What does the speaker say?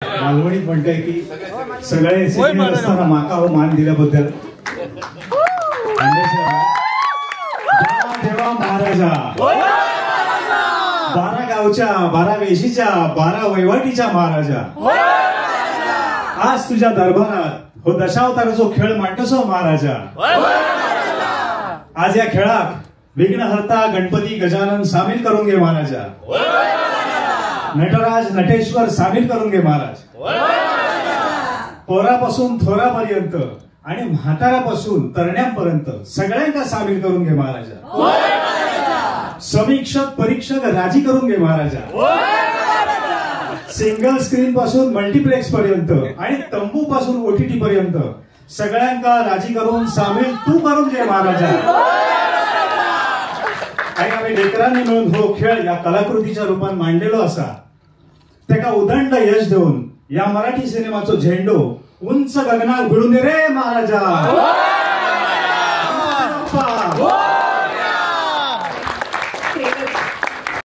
मालवणीत म्हणताय की सगळे सिनियर असताना माका हो मान दिल्याबद्दल देवा महाराजा 12 गावच्या 12 वेशीच्या 12 वैवाटीच्या महाराजा आज तुझ्या दरबारात हो दशावताराचो खेळ मांडसो महाराजा। आज या खेळात विघ्नहर्ता गणपती गजानन सामील करून घे महाराजा। नटराज नटेश्वर सामील करून घे महाराज। पोरापासून थोरापर्यंत आणि म्हाताऱ्यापासून तरण्यांपर्यंत सगळ्यांना सामील करून घे महाराजा। समीक्षक परीक्षक राजी करून घे महाराजा। सिंगल स्क्रीन पासून मल्टीप्लेक्स पर्यंत आणि तंबू पासून OTT पर्यंत सगळ्यांना राजी करून सामील तू करून घे महाराजा। आणि आम्ही लेकरांनी मिळून हो खेळ या कलाकृतीच्या रूपात मांडलेलो असा त्याका उदंड यश देऊन या मराठी सिनेमाचो झेंडो उंच गगनात भिडून दे रे महाराजा।